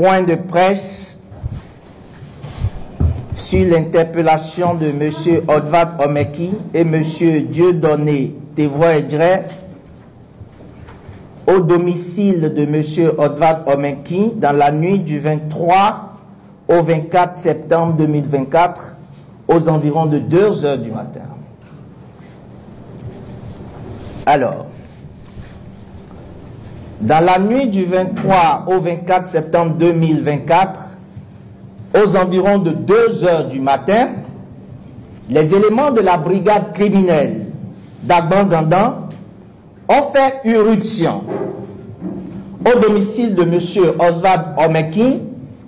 point de presse sur l'interpellation de M. Odvad Omeki et M. Dieudonné Tevoa-Edjere au domicile de M. Odvad Omeki dans la nuit du 23 au 24 septembre 2024 aux environs de 2 heures du matin. Alors, dans la nuit du 23 au 24 septembre 2024, aux environs de 2 heures du matin, les éléments de la brigade criminelle d'Agbangandan ont fait irruption au domicile de M. Odvad Omeki,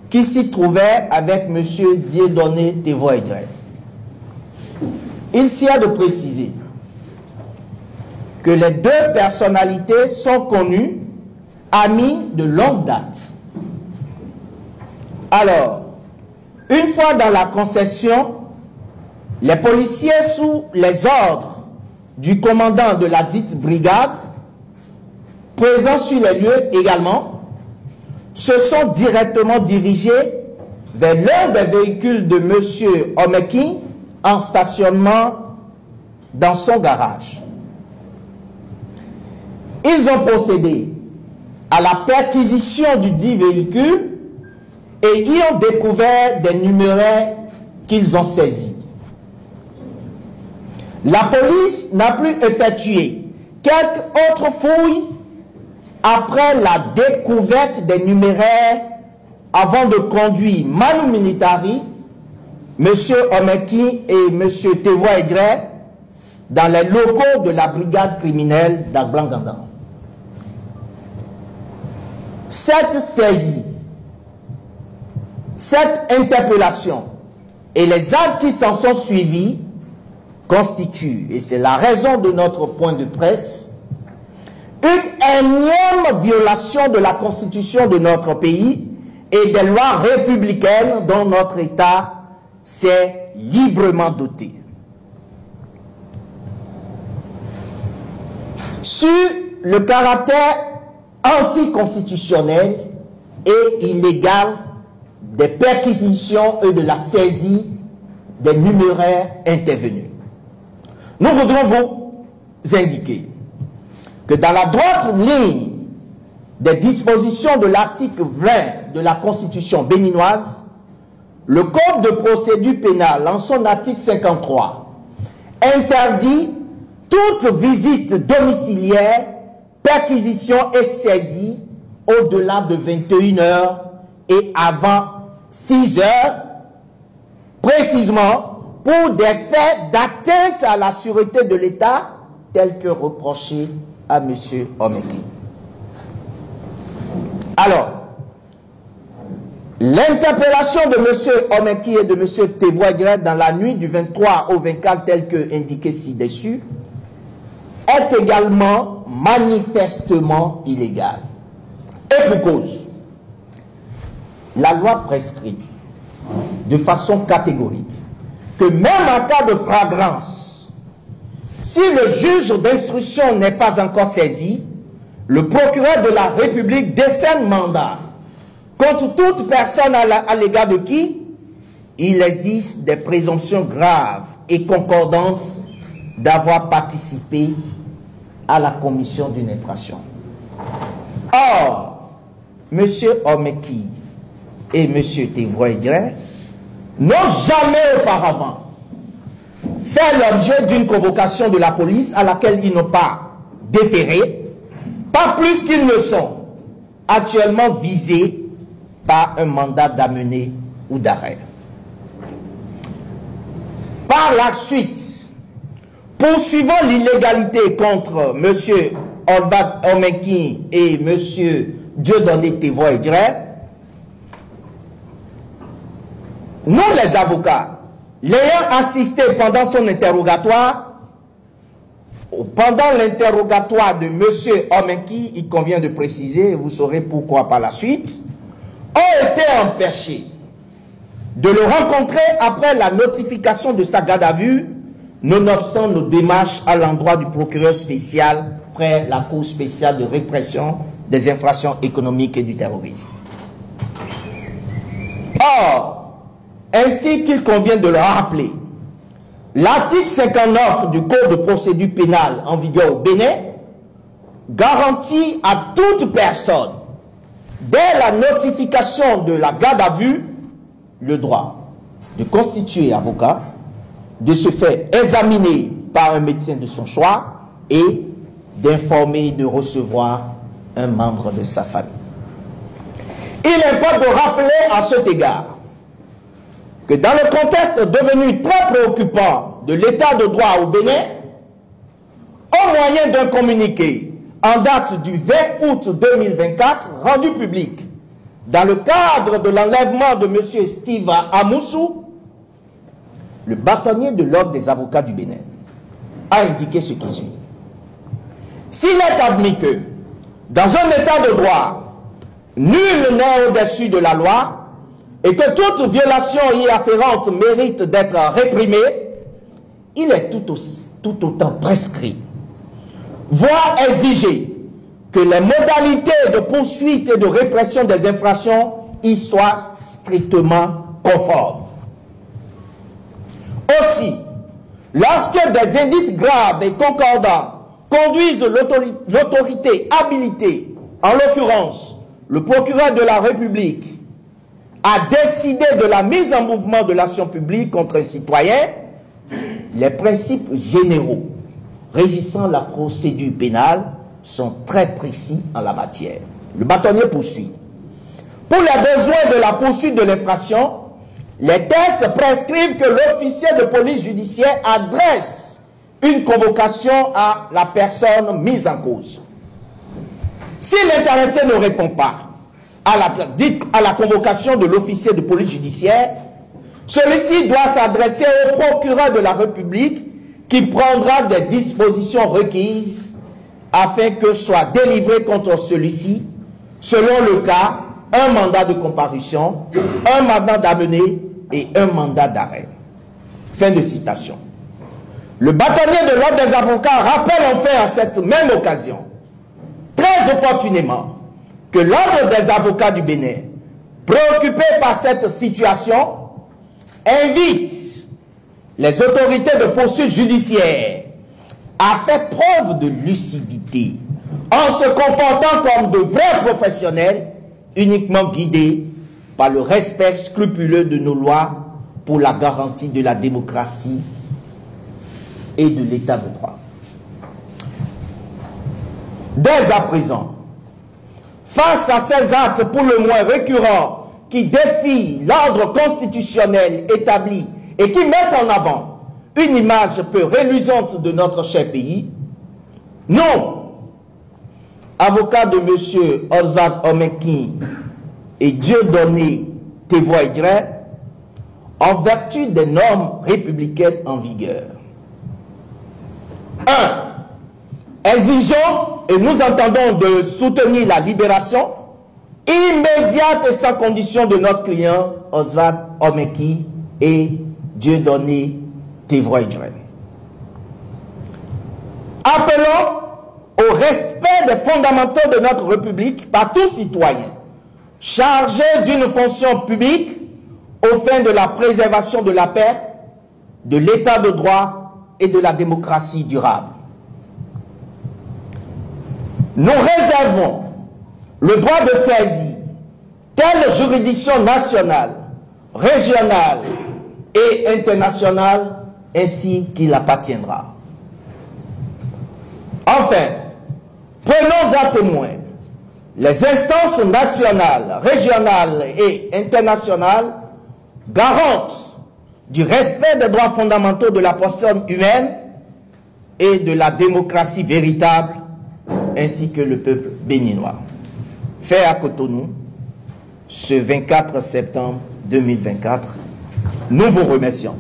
qui s'y trouvait avec M. Dieudonné Tevoa-Edjere. Il s'y a de préciser que les deux personnalités sont connues, amies de longue date. Alors, une fois dans la concession, les policiers sous les ordres du commandant de la dite brigade, présents sur les lieux également, se sont directement dirigés vers l'un des véhicules de M. Omeki en stationnement dans son garage. Ils ont procédé à la perquisition du dit véhicule et y ont découvert des numéraires qu'ils ont saisis. La police n'a plus effectué quelques autres fouilles après la découverte des numéraires avant de conduire manu militari M. Omeki et M. Tevoa-Edjere dans les locaux de la brigade criminelle d'Agbangandan. Cette saisie, cette interpellation et les actes qui s'en sont suivis constituent, et c'est la raison de notre point de presse, une énième violation de la constitution de notre pays et des lois républicaines dont notre État s'est librement doté. Sur le caractère anticonstitutionnel et illégal des perquisitions et de la saisie des numéraires intervenus, nous voudrons vous indiquer que dans la droite ligne des dispositions de l'article 20 de la Constitution béninoise, le Code de procédure pénale, en son article 53, interdit toute visite domiciliaire, perquisition et saisie au-delà de 21 heures et avant 6 heures, précisément pour des faits d'atteinte à la sûreté de l'État tels que reprochés à M. Omeki. Alors, l'interpellation de M. Omeki et de M. Tevoa-Edjere dans la nuit du 23 au 24 tel que indiqué ci-dessus est également manifestement illégale. Et pour cause, la loi prescrit de façon catégorique que même en cas de flagrance, si le juge d'instruction n'est pas encore saisi, le procureur de la République décerne mandat contre toute personne à l'égard de qui il existe des présomptions graves et concordantes d'avoir participé à la commission d'une infraction. Or, M. Omeki et M. Tevoa-Edjere n'ont jamais auparavant fait l'objet d'une convocation de la police à laquelle ils n'ont pas déféré, pas plus qu'ils ne sont actuellement visés par un mandat d'amener ou d'arrêt. Par la suite, poursuivant l'illégalité contre M. Odvad Omeki et M. Dieudonné Tevoa-Edjere, nous les avocats, l'ayant assisté pendant son interrogatoire, pendant l'interrogatoire de M. Omeki, il convient de préciser, et vous saurez pourquoi par la suite, ont été empêchés de le rencontrer après la notification de sa garde à vue, nonobstant nos démarches à l'endroit du procureur spécial près la Cour spéciale de répression des infractions économiques et du terrorisme. Or, ainsi qu'il convient de le rappeler, l'article 59 du Code de procédure pénale en vigueur au Bénin garantit à toute personne, dès la notification de la garde à vue, le droit de constituer avocat, de se faire examiner par un médecin de son choix et d'informer et de recevoir un membre de sa famille. Il importe de rappeler à cet égard que dans le contexte devenu très préoccupant de l'état de droit au Bénin, au moyen d'un communiqué en date du 20 août 2024, rendu public dans le cadre de l'enlèvement de M. Steve Amoussou, le bâtonnier de l'Ordre des avocats du Bénin a indiqué ce qui suit. S'il est admis que, dans un état de droit, nul n'est au-dessus de la loi, et que toute violation y afférente mérite d'être réprimée, il est tout autant prescrit, voire exigé, que les modalités de poursuite et de répression des infractions y soient strictement conformes. Aussi, lorsque des indices graves et concordants conduisent l'autorité habilitée, en l'occurrence le procureur de la République, à décider de la mise en mouvement de l'action publique contre un citoyen, les principes généraux régissant la procédure pénale sont très précis en la matière. Le bâtonnier poursuit. Pour les besoins de la poursuite de l'infraction, les textes prescrivent que l'officier de police judiciaire adresse une convocation à la personne mise en cause. Si l'intéressé ne répond pas à la convocation de l'officier de police judiciaire, celui-ci doit s'adresser au procureur de la République qui prendra des dispositions requises afin que soit délivré contre celui-ci, selon le cas, un mandat de comparution, un mandat d'amener et un mandat d'arrêt. Fin de citation. Le bâtonnier de l'Ordre des avocats rappelle enfin à cette même occasion, très opportunément, que l'Ordre des avocats du Bénin, préoccupé par cette situation, invite les autorités de poursuite judiciaire à faire preuve de lucidité en se comportant comme de vrais professionnels uniquement guidés par le respect scrupuleux de nos lois pour la garantie de la démocratie et de l'état de droit. Dès à présent, face à ces actes pour le moins récurrents qui défient l'ordre constitutionnel établi et qui mettent en avant une image peu reluisante de notre cher pays, non, avocats de M. Oswald Omeki et Dieudonné Tevoidre, en vertu des normes républicaines en vigueur. 1. Exigeons et nous entendons de soutenir la libération immédiate et sans condition de notre client Oswald Omeki et Dieudonné Tevoidre. Appelons au respect des fondamentaux de notre République par tout citoyen chargé d'une fonction publique aux fins de la préservation de la paix, de l'état de droit et de la démocratie durable. Nous réservons le droit de saisir telle juridiction nationale, régionale et internationale ainsi qu'il appartiendra. Enfin, prenons à témoin les instances nationales, régionales et internationales garantes du respect des droits fondamentaux de la personne humaine et de la démocratie véritable, ainsi que le peuple béninois. Fait à Cotonou, ce 24 septembre 2024, nous vous remercions.